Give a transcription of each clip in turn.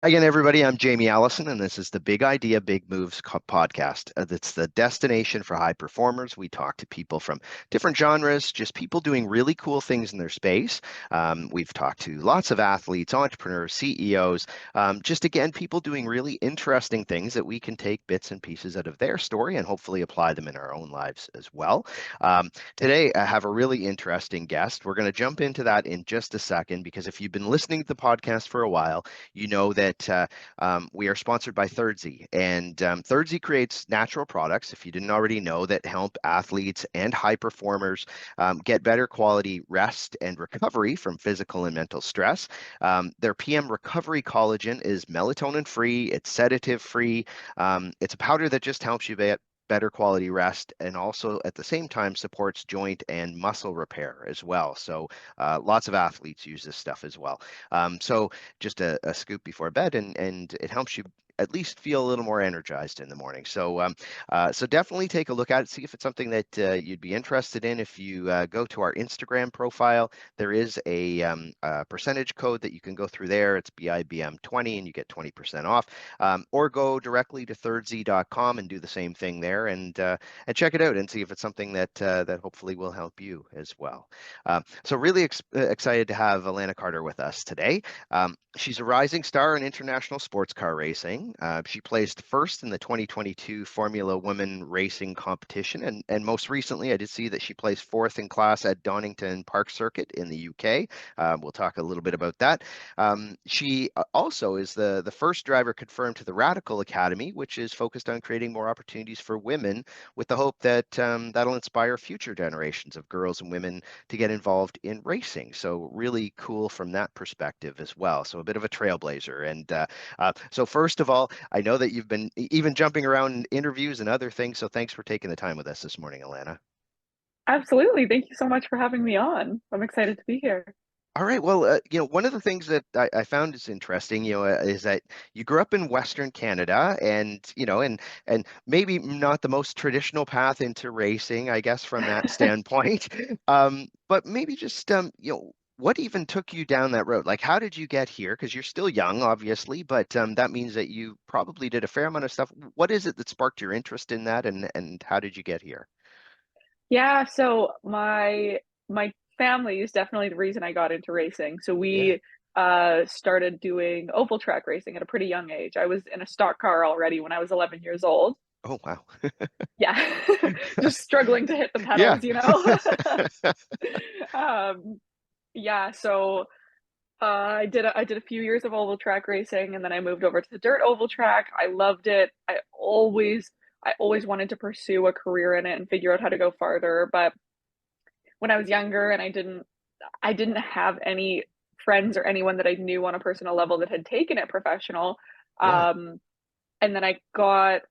Again, everybody, I'm Jamie Allison, and this is the Big Idea, Big Moves podcast. It's the destination for high performers. We talk to people from different genres, just people doing really cool things in their space. We've talked to lots of athletes, entrepreneurs, CEOs, just again, people doing really interesting things that we can take bits and pieces out of their story and hopefully apply them in our own lives as well. Today, I have a really interesting guest. We're going to jump into that in just a second because if you've been listening to the podcast for a while, you know that we are sponsored by Thirdzy, and Thirdzy creates natural products, if you didn't already know, that help athletes and high performers get better quality rest and recovery from physical and mental stress. Their PM Recovery Collagen is melatonin free, it's sedative free. It's a powder that just helps you better quality rest and also at the same time supports joint and muscle repair as well. So lots of athletes use this stuff as well. So just a scoop before bed and it helps you at least feel a little more energized in the morning. So definitely take a look at it, see if it's something that you'd be interested in. If you go to our Instagram profile, there is a percentage code that you can go through there. It's BIBM20 and you get 20% off. Or go directly to thirdzy.com and do the same thing there and check it out and see if it's something that hopefully will help you as well. So really excited to have Alana Carter with us today. She's a rising star in international sports car racing. She placed first in the 2022 Formula Women Racing competition, and most recently, I did see that she placed fourth in class at Donington Park Circuit in the UK. We'll talk a little bit about that. She also is the first driver confirmed to the Radical Academy, which is focused on creating more opportunities for women, with the hope that that'll inspire future generations of girls and women to get involved in racing. So really cool from that perspective as well. So a bit of a trailblazer. And so first of all, I know that you've been even jumping around in interviews and other things. So thanks for taking the time with us this morning, Alana. Absolutely. Thank you so much for having me on. I'm excited to be here. All right. Well, one of the things that I found is interesting, is that you grew up in Western Canada, and maybe not the most traditional path into racing, I guess, from that standpoint. But maybe just, what even took you down that road? Like, how did you get here? Because you're still young, obviously, but that means that you probably did a fair amount of stuff. What is it that sparked your interest in that, and how did you get here? Yeah, so my family is definitely the reason I got into racing. So Yeah. we started doing oval track racing at a pretty young age. I was in a stock car already when I was 11 years old. Oh, wow. Yeah. Just struggling to hit the Yeah. pedals, you know. Um yeah, so I did a few years of oval track racing and then I moved over to the dirt oval track. I loved it. I always wanted to pursue a career in it and figure out how to go farther. But when I was younger and I didn't have any friends or anyone that I knew on a personal level that had taken it professional. Yeah. Um, and then I got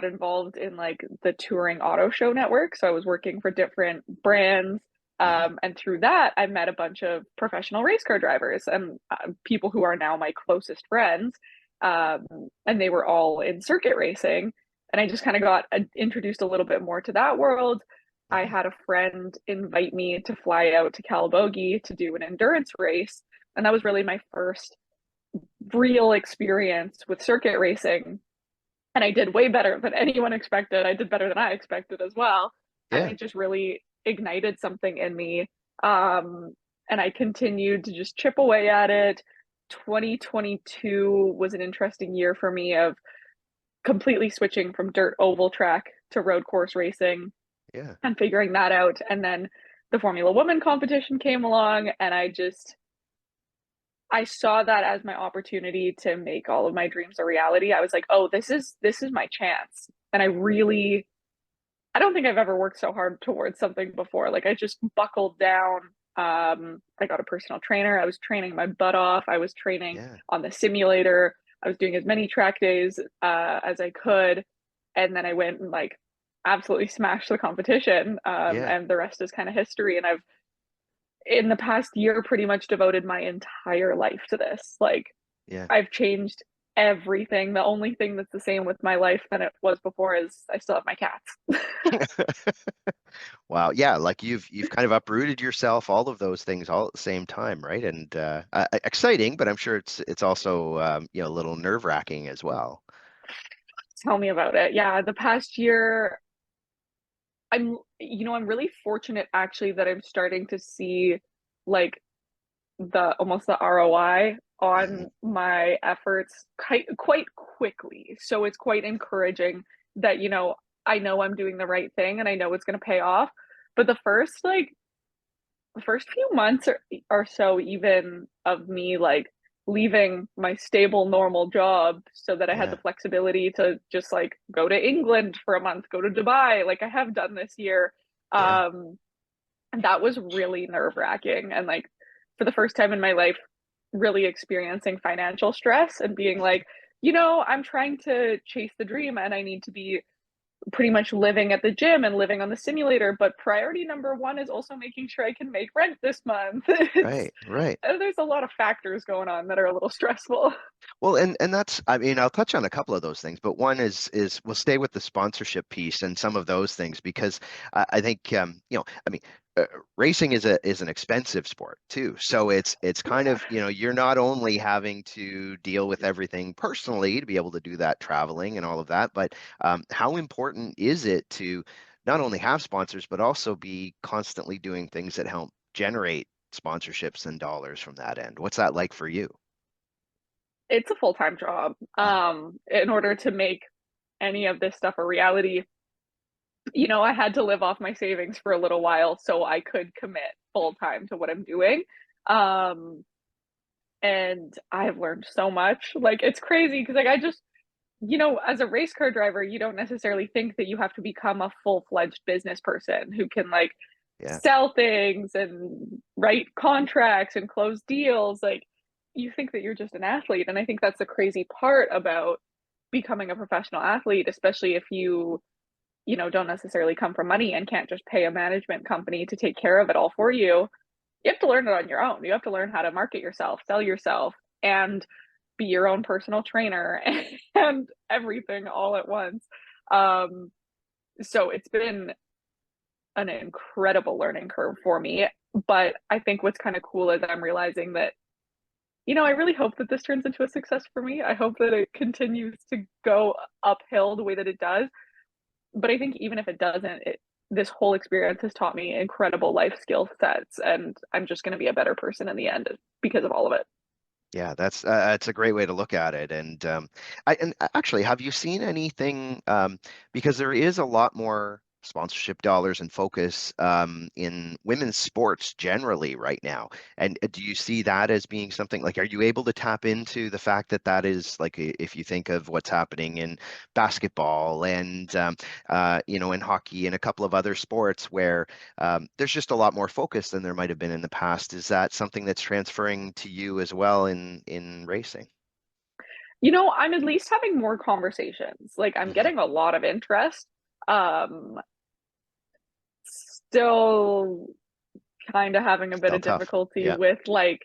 involved in like the touring auto show network. So I was working for different brands. Hmm. And through that, I met a bunch of professional race car drivers and people who are now my closest friends. Um, and they were all in circuit racing. And I just kind of got introduced a little bit more to that world. I Yeah. had a friend invite me to fly out to Calabogie to do an endurance race. And that was really my first real experience with circuit racing, and I did way better than anyone expected. I did better than I expected as well. And Yeah. it just really ignited something in me. Um, and I continued to just chip away at it. 2022 was an interesting year for me of completely switching from dirt oval track to road course racing Yeah. and figuring that out. And then the Formula Woman competition came along, and I saw that as my opportunity to make all of my dreams a reality. I was like, "Oh, this is my chance." And I don't think I've ever worked so hard towards something before. Like I just buckled down. I got a personal trainer. I was training my butt off. I was training Yeah. on the simulator. I was doing as many track days as I could, and then I went and like absolutely smashed the competition. Yeah. And the rest is kind of history. And I've in the past year pretty much devoted my entire life to this. Like Yeah. I've changed everything. The only thing that's the same with my life than it was before is I still have my cats. Wow. Yeah, like you've kind of uprooted yourself, all of those things all at the same time, right? And exciting, but I'm sure it's also a little nerve-wracking as well. Tell me about it. Yeah, the past year, I'm really fortunate actually that I'm starting to see like the almost the ROI Mhm. on my efforts quite quickly. So it's quite encouraging that, I know I'm doing the right thing and I know it's going to pay off. But the first few months or so even of me like leaving my stable normal job so that I had the Yeah. flexibility to just like go to England for a month, go to Dubai, like I have done this year. Yeah. Um, and that was really nerve-wracking and like for the first time in my life really experiencing financial stress and being like, I'm trying to chase the dream and I need to be pretty much living at the gym and living on the simulator, but priority number one is also making sure I can make rent this month. It's Right. Right. there's a lot of factors going on that are a little stressful. Well, and that's, I mean, I'll touch on a couple of those things, but one is we'll stay with the sponsorship piece and some of those things because I think I mean, racing is an expensive sport too. So it's kind Yeah. of, you're not only having to deal with everything personally to be able to do that traveling and all of that, but how important is it to not only have sponsors, but also be constantly doing things that help generate sponsorships and dollars from that end? What's that like for you? It's a full-time job. Mm. In order to make any of this stuff a reality, I had to live off my savings for a little while so I could commit full time to what I'm doing. Um, and I've learned so much. Like it's crazy because like I just as a race car driver, you don't necessarily think that you have to become a full-fledged business person who can like Yeah. sell things and write contracts and close deals. Like you think that you're just an athlete. And I think that's the crazy part about becoming a professional athlete, especially if you don't necessarily come from money and can't just pay a management company to take care of it all for you. You have to learn it on your own. You have to learn how to market yourself, sell yourself, and be your own personal trainer and everything all at once. Um, so it's been an incredible learning curve for me. But I think what's kind of cool is I'm realizing that, I really hope that this turns into a success for me. I hope that it continues to go uphill the way that it does. But I think even if it doesn't, this whole experience has taught me incredible life skill sets, and I'm just going to be a better person in the end because of all of it. Yeah, that's a great way to look at it. And actually, have you seen anything? Because there is a lot more sponsorship dollars and focus in women's sports generally right now. And do you see that as being something like? Are you able to tap into the fact that that is like, if you think of what's happening in basketball and in hockey and a couple of other sports where there's just a lot more focus than there might have been in the past. Is that something that's transferring to you as well in racing? I'm at least having more conversations. Like I'm Hmm. getting a lot of interest. Um, Still kind of having a bit Still of tough. difficulty Yeah. with like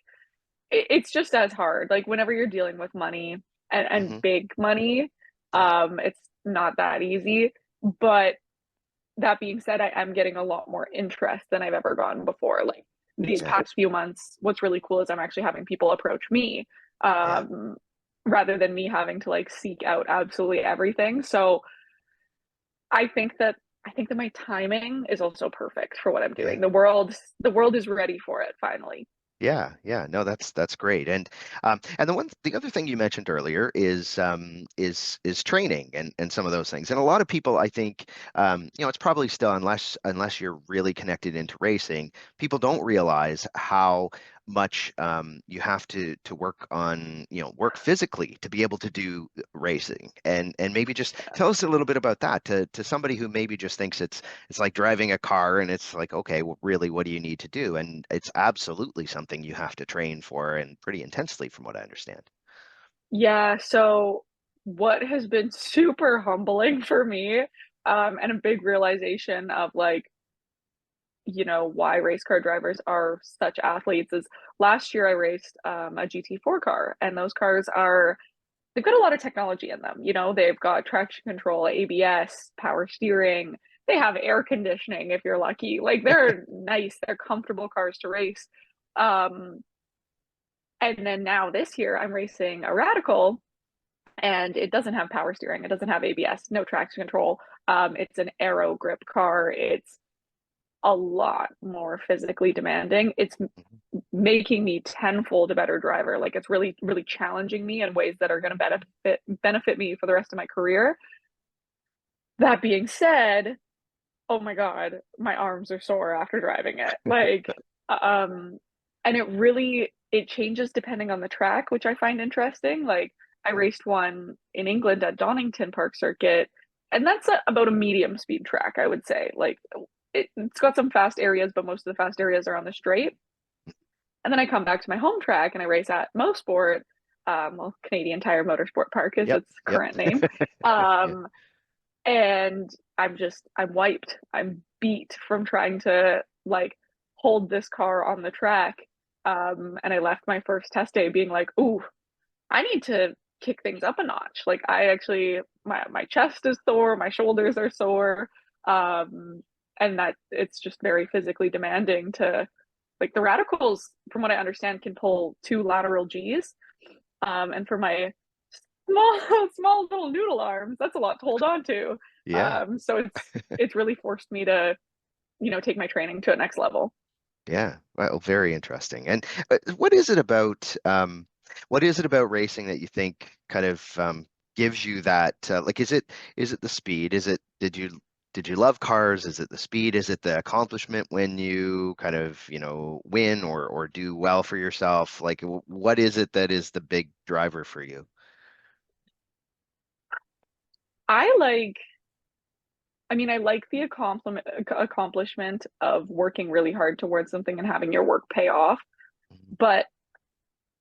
it's just as hard. Like whenever you're dealing with money and Hmm. big money, Yeah. it's not that easy. But that being said, I am getting a lot more interest than I've ever gotten before. Like these Yeah. past few months, what's really cool is I'm actually having people approach me Yeah. um, rather than me having to like seek out absolutely everything. So I think that I think that my timing is also perfect for what I'm Yeah. doing. The world is ready for it finally. Yeah, yeah, no, that's great, and the other thing you mentioned earlier is training and some of those things, and a lot of people, I think, it's probably still unless you're really connected into racing, people don't realize how much you have to work on, work physically to be able to do racing, and maybe just tell us a little bit about that to somebody who maybe just thinks it's like driving a car and it's like, okay, well, really, what do you need to do? And it's absolutely something you have to train for and pretty intensely, from what I understand. Yeah, so what has been super humbling for me, and a big realization of like, why race car drivers are such athletes is last year I raced a GT4 car, and those cars are they've got a lot of technology in them. You know, they've got traction control, ABS, power steering. They have air conditioning if you're lucky. Like they're nice, they're comfortable cars to race. Um, and then now this year I'm racing a Radical, and it doesn't have power steering, it doesn't have ABS, no traction control. It's an aero grip car. It's a lot more physically demanding. It's making me tenfold a better driver. Like it's really, really challenging me in ways that are going to benefit me for the rest of my career. That being said, oh my God, my arms are sore after driving it. Like, and it changes depending on the track, which I find interesting. Like, I raced one in England at Donington Park Circuit, and that's about a medium speed track, I would say. Like, it's got some fast areas, but most of the fast areas are on the straight. And then I come back to my home track and I race at Mosport, well, Canadian Tire Motorsport Park is Yep, its yep. current name. Yeah, And I'm wiped. I'm beat from trying to like hold this car on the track. And I left my first test day being like, ooh, I need to kick things up a notch. Like I actually, my chest is sore, my shoulders are sore. And that it's just very physically demanding to like the Radicals, from what I understand, can pull two lateral G's. And for my small small little noodle arms, that's a lot to hold on to. yeah, So it's really forced me to, you know, take my training to a next level. yeah. Well, very interesting. And what is it about racing that you think kind of gives you that like is it the speed? Did you love cars? Is it the speed? Is it the accomplishment when you kind of, win or do well for yourself? Like what is it that is the big driver for you? I like, I mean, I like the accomplishment of working really hard towards something and having your work pay off, Mhm. but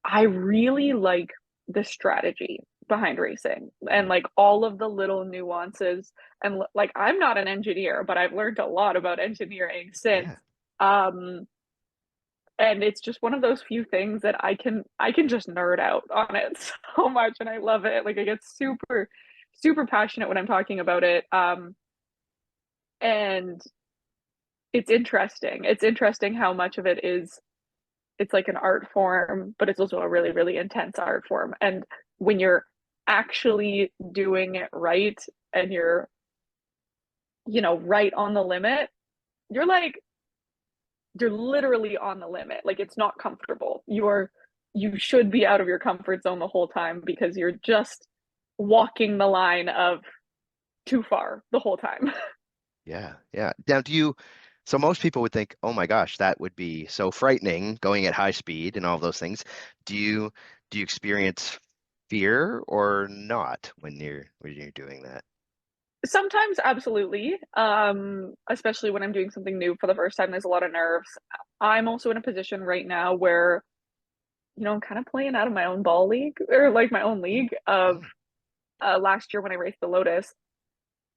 I really like the strategy behind racing and Mhm. like all of the little nuances. And like, I'm not an engineer, but I've learned a lot about engineering since. Yeah. Um, and it's just one of those few things that I can just nerd out on it so much, and I love it. Like I get super passionate when I'm talking about it. And it's interesting how much of it is, it's like an art form, but it's also a really, really intense art form. And when you're actually doing it right and you're, you know, right on the limit, you're like, you're literally on the limit. Like it's not comfortable. You should be out of your comfort zone the whole time because you're just walking the line of too far the whole time. Yeah, yeah. Now, so most people would think, oh my gosh, that would be so frightening going at high speed and all those things. Do you experience fear or not when you're doing that? Sometimes absolutely. Especially when I'm doing something new for the first time, there's a lot of nerves. I'm also in a position right now where, you know, I'm kind of playing out of my own ball league or like my own Mm. league of Oh, last year when I raced the Lotus.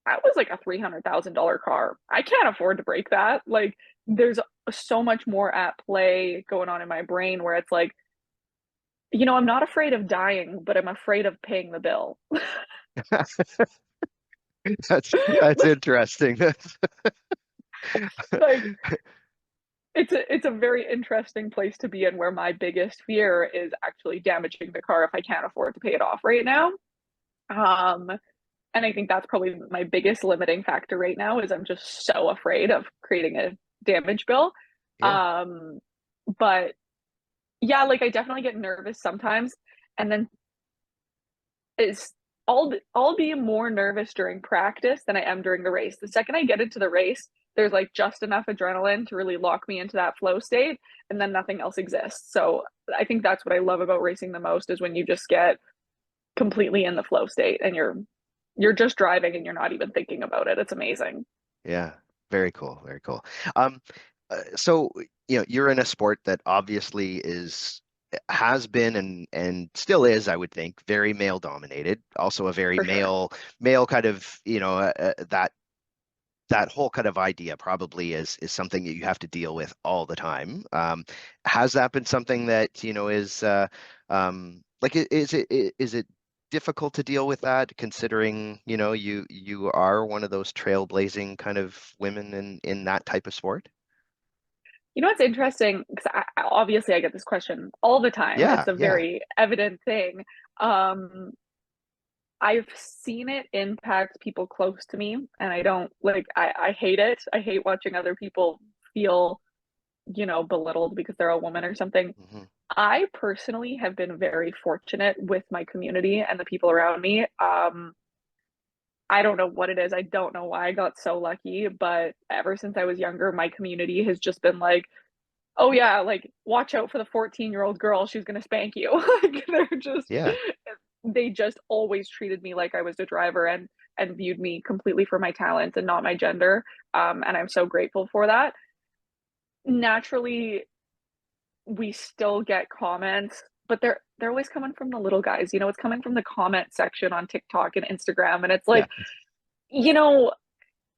That was like a $300,000 car. I can't afford to break that. Like there's so much more at play going on in my brain where it's like, you know, I'm not afraid of dying, but I'm afraid of paying the bill. that's interesting. Like it's a very interesting place to be in where my biggest fear is actually damaging the car if I can't afford to pay it off right now. Um, and I think that's probably my biggest limiting factor right now is I'm just so afraid of creating a damage bill. Yeah, Um, but yeah, like I definitely get nervous sometimes, and then it's I'll be more nervous during practice than I am during the race. The second I get into the race, there's like just enough adrenaline to really lock me into that flow state, and then nothing else exists. So I think that's what I love about racing the most is when you just get completely in the flow state and you're just driving and you're not even thinking about it. It's amazing. yeah. Very cool, very cool. Um, so you're in a sport that obviously has been and still is, I would think, very male dominated. Also a very For sure. male kind of, that whole kind of idea probably is something that you have to deal with all the time. Has that been something that is like is it difficult to deal with that, considering, you are one of those trailblazing kind of women in that type of sport? You know what's interesting? Because obviously I get this question all the time. Yeah, It's a yeah. very evident thing. Um, I've seen it impact people close to me, and I don't like, I hate it. I hate watching other people feel, belittled because they're a woman or something. Hmm. I personally have been very fortunate with my community and the people around me. I don't know what it is. I don't know why I got so lucky, but ever since I was younger, my community has just been like, oh yeah, like watch out for the 14-year-old girl, she's gonna spank you. Like Yeah, they just always treated me like I was a driver and viewed me completely for my talents and not my gender. And I'm so grateful for that. Naturally, we still get comments, but they're always coming from the little guys. It's coming from the comment section on TikTok and Instagram, and it's yeah, like, you know,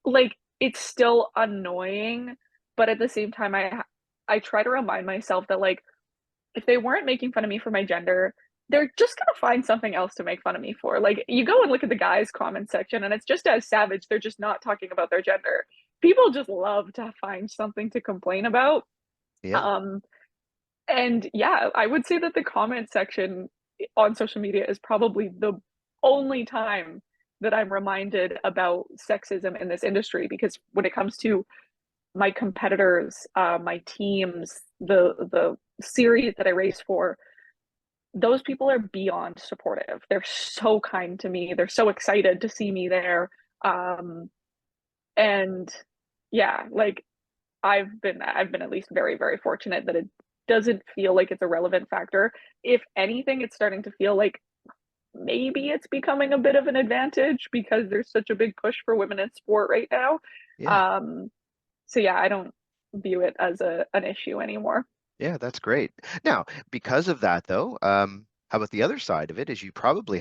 like it's still annoying, but at the same time, I try to remind myself that like if they weren't making fun of me for my gender, they're just gonna find something else to make fun of me for. Like you go and look at the guys' comment section, and it's just as savage. They're just not talking about their gender. People just love to find something to complain about. yeah, Um, and yeah, I would say that the comment section on social media is probably the only time that I'm reminded about sexism in this industry, because when it comes to my competitors, my teams, the series that I race for, those people are beyond supportive. They're so kind to me. They're so excited to see me there. Um, and yeah, like I've been at least very, very fortunate that it doesn't feel like it's a relevant factor. If anything, it's starting to feel like maybe it's becoming a bit of an advantage because there's such a big push for women in sport right now. yeah. Um, so yeah, I don't view it as an issue anymore. Yeah, that's great. Now, because of that, though, how about the other side of it is you're probably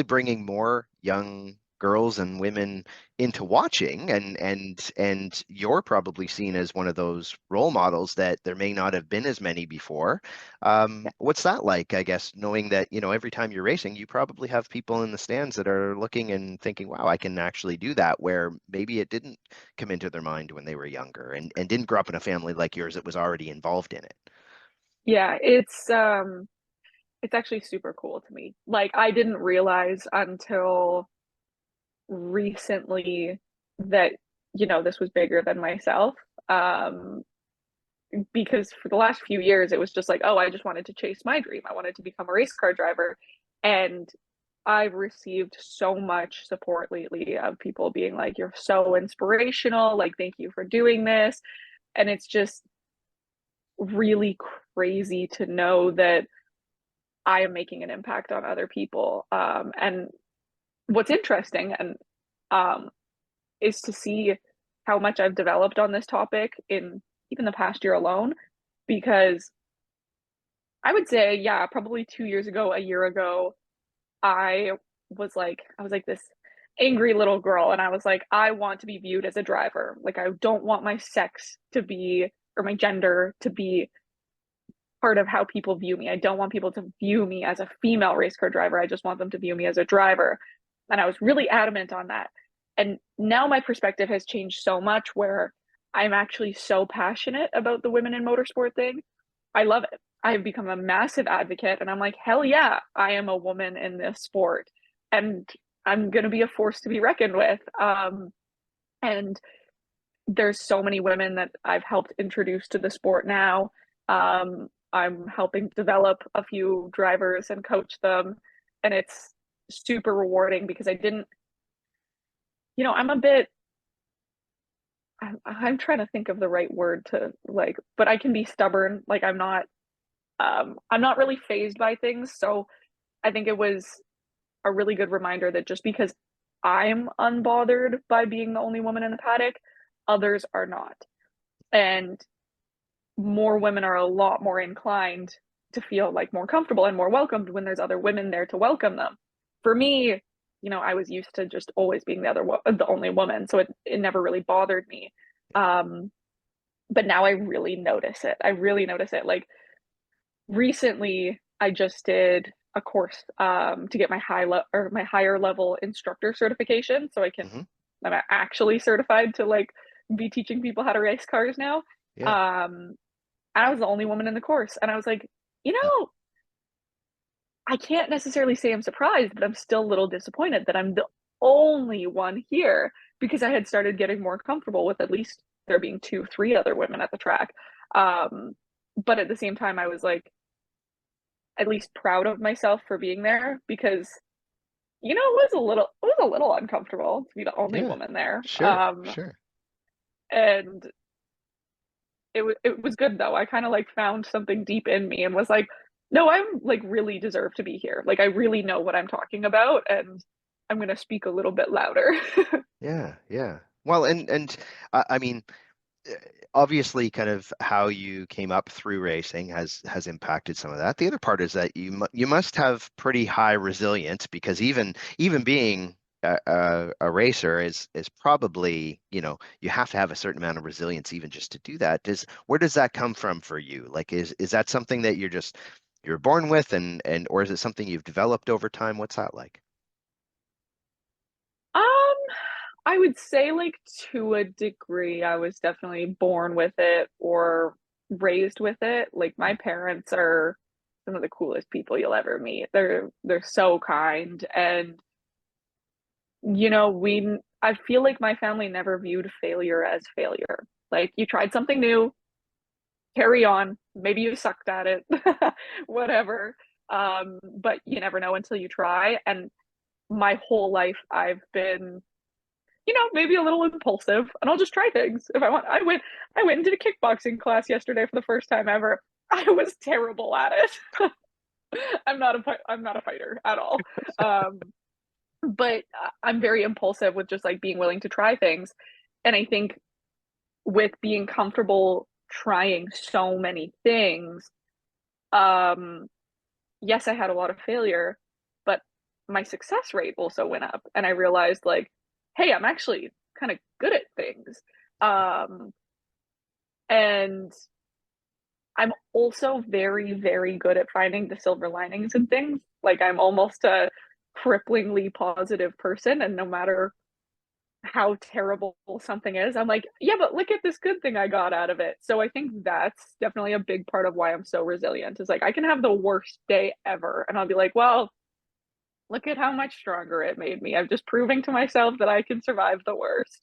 bringing more young girls and women into watching, and you're probably seen as one of those role models that there may not have been as many before. What's that like, I guess, knowing that, every time you're racing, you probably have people in the stands that are looking and thinking, wow, I can actually do that, where maybe it didn't come into their mind when they were younger and didn't grow up in a family like yours that was already involved in it. Yeah, it's actually super cool to me. Like I didn't realize until recently that this was bigger than myself. Um because for the last few years it was just like, oh, I just wanted to chase my dream. I wanted to become a race car driver. And I've received so much support lately of people being like, you're so inspirational, like thank you for doing this. And it's just really crazy to know that I am making an impact on other people. And what's interesting and um, is to see how much I've developed on this topic in even the past year alone. Because I would say, yeah, probably 2 years ago, a year ago, I I was like this angry little girl, and I was like, I want to be viewed as a driver. Like, I don't want my sex to be, or my gender to be part of how people view me. I don't want people to view me as a female race car driver. I just want them to view me as a driver. And I was really adamant on that. And now my perspective has changed so much where I'm actually so passionate about the women in motorsport thing. I love it. I have become a massive advocate, and I'm like, hell yeah, I am a woman in this sport. And I'm going to be a force to be reckoned with. And there's so many women that I've helped introduce to the sport now. I'm helping develop a few drivers and coach them, and it's super rewarding because I didn't, I'm a bit. I'm trying to think of the right word to like, but I can be stubborn. Like I'm not really phased by things. So I think it was a really good reminder that just because I'm unbothered by being the only woman in the paddock, others are not. And more women are a lot more inclined to feel like more comfortable and more welcomed when there's other women there to welcome them. For me, I was used to just always being the only woman, so it never really bothered me. Um, but now I really notice it. I really notice it. Like recently, I just did. a course to get my my higher level instructor certification, so Hmm. I'm actually certified to like be teaching people how to race cars now. Yeah. Um, I was the only woman in the course, and I was like, you Mm. know, I can't necessarily say I'm surprised, but I'm still a little disappointed that I'm the only one here because I had started getting more comfortable with at least there being two, three other women at the track. Um, but at the same time, I was like at least proud of myself for being there because it was a little uncomfortable to be the only Yeah. woman there. Sure. Sure. And it was good though. I kind of like found something deep in me and was like, no, I'm like really deserve to be here. Like I really know what I'm talking about, and I'm gonna speak a little bit louder. Yeah. Yeah. Well, and I mean, uh, obviously kind of how you came up through racing has impacted some of that. The other part is that you must have pretty high resilience because even being a racer is probably, you have to have a certain amount of resilience even just to do that. Where does that come from for you? Like is that something that you're born with and or is it something you've developed over time? What's that like? um, I would say like to a degree, I was definitely born with it or raised with it. Like my parents are some of the coolest people you'll ever meet. They're so kind, and I feel like my family never viewed failure as failure. Like you tried something new, carry on. Maybe you sucked at it, whatever. But you never know until you try. And my whole life, I've been, maybe a little impulsive, and I'll just try things if I want. I went and did a kickboxing class yesterday for the first time ever. I was terrible at it. I'm not a fighter at all. Um, but I'm very impulsive with just like being willing to try things. And I think with being comfortable trying so many things, um, yes, I had a lot of failure, but my success rate also went up. And I realized, like, hey, I'm actually kind of good at things. Um, and I'm also very, very good at finding the silver linings in things. Like, I'm almost a cripplingly positive person. And no matter how terrible something is, I'm like, yeah, but look at this good thing I got out of it. So I think that's definitely a big part of why I'm so resilient is like I can have the worst day ever and I'll be like, well, look at how much stronger it made me. I'm just proving to myself that I can survive the worst.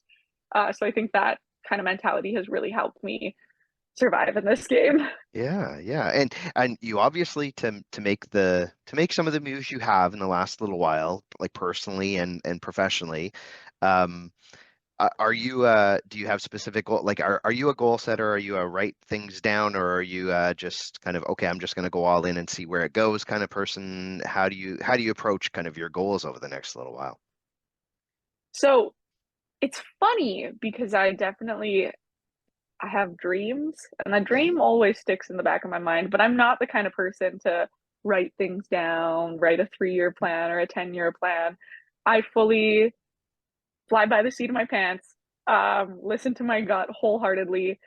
So I think that kind of mentality has really helped me survive in this game. Yeah, yeah. And you obviously to make some of the moves you have in the last little while, like personally and professionally, um are you do you have specific goal like are you a goal setter? Are you a write things down or are you just kind of okay, I'm just going to go all in and see where it goes kind of person? How do you approach kind of your goals over the next little while? So it's funny because I have dreams, and that Hmm. dream always sticks in the back of my mind, but I'm not the kind of person to write things down, write a 3-year plan or a 10-year plan. I fully fly by the seat of my pants, listen to my gut wholeheartedly,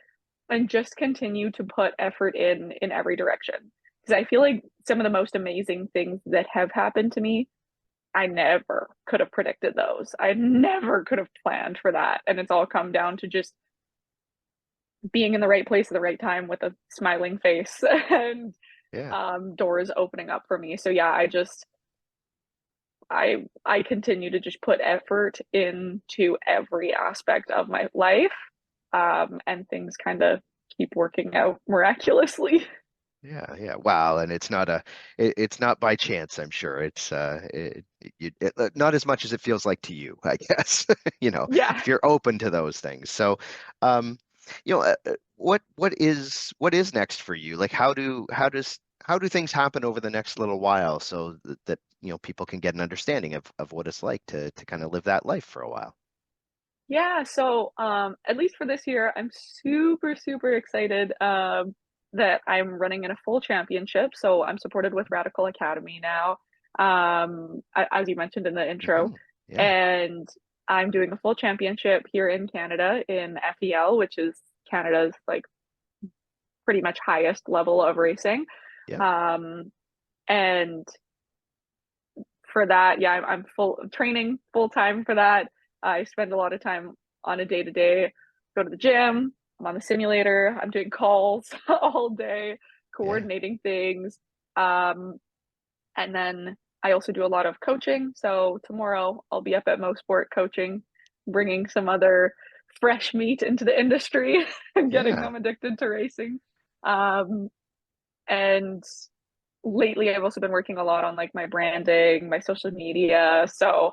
and just continue to put effort in every direction. Because I feel like some of the most amazing things that have happened to me, I never could have predicted those. I never could have planned for that. And it's all come down to just being in the right place at the right time with a smiling face and Yeah. doors opening up for me. So yeah, I continue to just put effort into every aspect of my life, and things kind of keep working out miraculously. Yeah, yeah. Wow, and it's not by chance, I'm sure. Not as much as it feels like to you, I guess. Yeah. If you're open to those things. So, um, what is next for you? Like how do things happen over the next little while so that people can get an understanding of what it's like to kind of live that life for a while. Yeah, so at least for this year, I'm super, super excited that I'm running in a full championship. So I'm supported with Radical Academy now, as you mentioned in the intro. Hmm. Yeah, And I'm doing a full championship here in Canada in FEL, which is Canada's like pretty much highest level of racing. yeah. Um, and for that, yeah, I'm full training full time for that. I spend a lot of time on a day to day, go to the gym, I'm on the simulator, I'm doing calls all day, Yeah. coordinating things. Um, and then I also do a lot of coaching. So tomorrow I'll be up at Mo Sport coaching, bringing some other fresh meat into the industry and getting Yeah. them addicted to racing. Um, and lately I've also been working a lot on like my branding, my social media. So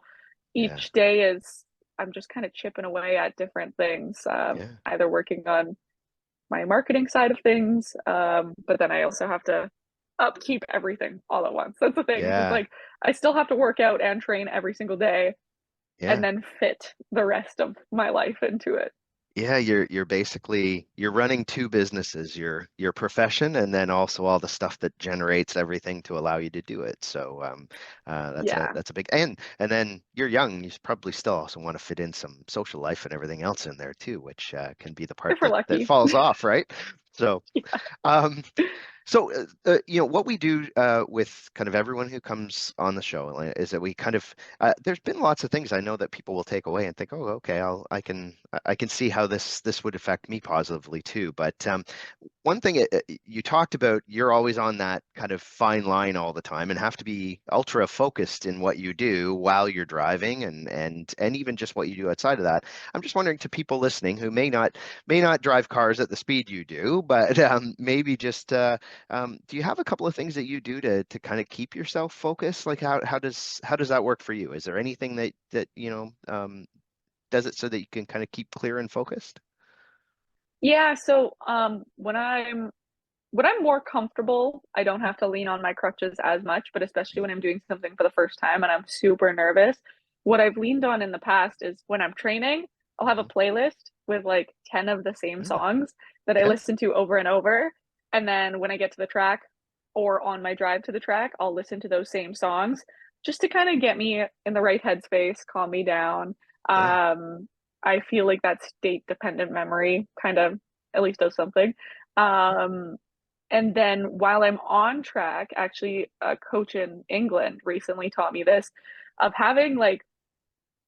Yeah. each day is I'm just kind of chipping away at different things, Yeah. either working on my marketing side of things, but then I also have to upkeep everything all at once. That's the thing. It's Yeah. like I still have to work out and train every single day and Yeah. then fit the rest of my life into it. Yeah, you're basically you're running two businesses, your profession and then also all the stuff that generates everything to allow you to do it. So Yeah, that's a big and then you're young, you probably still also want to fit in some social life and everything else in there too, which can be the part if we're that lucky. falls off, right? So Yeah. um so, what we do with kind of everyone who comes on the show is that we kind of there's been lots of things I know that people will take away and think, oh, okay, I can see how this would affect me positively too. But one thing you talked about, you're always on that kind of fine line all the time and have to be ultra focused in what you do while you're driving and even just what you do outside of that. I'm just wondering to people listening who may not drive cars at the speed you do, but maybe just do you have a couple of things that you do to kind of keep yourself focused? Like how does that work for you? Is there anything that does it so that you can kind of keep clear and focused? Yeah, so when I'm more comfortable, I don't have to lean on my crutches as much, but especially when I'm doing something for the first time and I'm super nervous, what I've leaned on in the past is when I'm training, I'll have a Mhm. playlist with like 10 of the same Yeah. songs that I Okay. listen to over and over. And then when I get to the track or on my drive to the track, I'll listen to those same songs just to kind of get me in the right headspace, calm me down. Yeah. Um, I feel like that state dependent memory kind of at least does something. Um, and then while I'm on track, actually, a coach in England recently taught me this of having like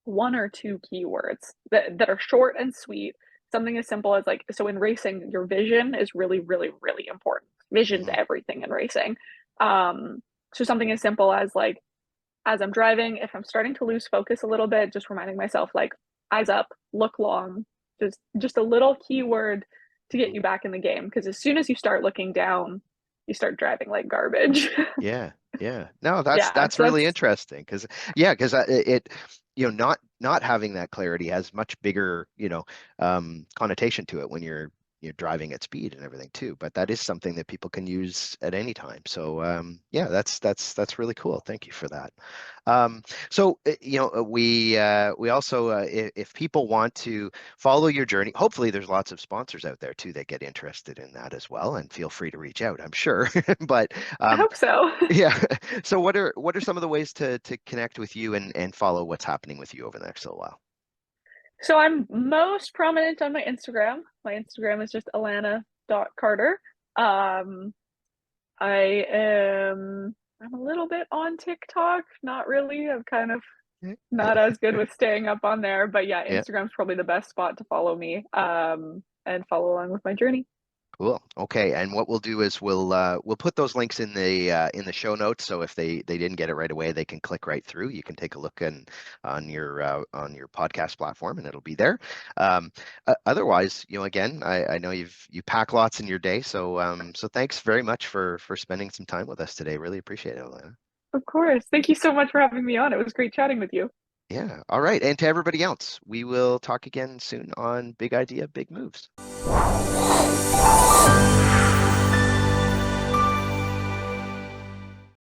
one or two keywords that are short and sweet. Something as simple as like, so in racing, your vision is really, really, really important. Vision's Hmm. everything in racing. So something as simple as like, as I'm driving, if I'm starting to lose focus a little bit, just reminding myself like, eyes up, look long, just a little keyword to get you back in the game. Because as soon as you start looking down, you start driving like garbage. Yeah, yeah. No, Yeah, that's so really that's interesting because yeah, because it not having that clarity has much bigger connotation to it when you're driving at speed and everything too. But that is something that people can use at any time. So yeah, that's really cool. Thank you for that. So we also if people want to follow your journey, hopefully there's lots of sponsors out there too that get interested in that as well, and feel free to reach out, I'm sure. But I um, hope so. yeah. So what are some of the ways to connect with you and follow what's happening with you over the next little while? So I'm most prominent on my Instagram. My Instagram is just Alana.Carter. Um, I am I'm a little bit on TikTok, not really. I'm kind of Yeah. not as good with staying up on there, but yeah, Yeah. Instagram's probably the best spot to follow me, and follow along with my journey. Cool. Okay. And what we'll do is we'll put those links in the show notes. So if they didn't get it right away, they can click right through. You can take a look on your podcast platform, and it'll be there. Otherwise, again, I know you pack lots in your day, so so thanks very much for spending some time with us today. Really appreciate it, Alana. Of course. Thank you so much for having me on. It was great chatting with you. Yeah. All right. And to everybody else, we will talk again soon on Big Idea, Big Moves.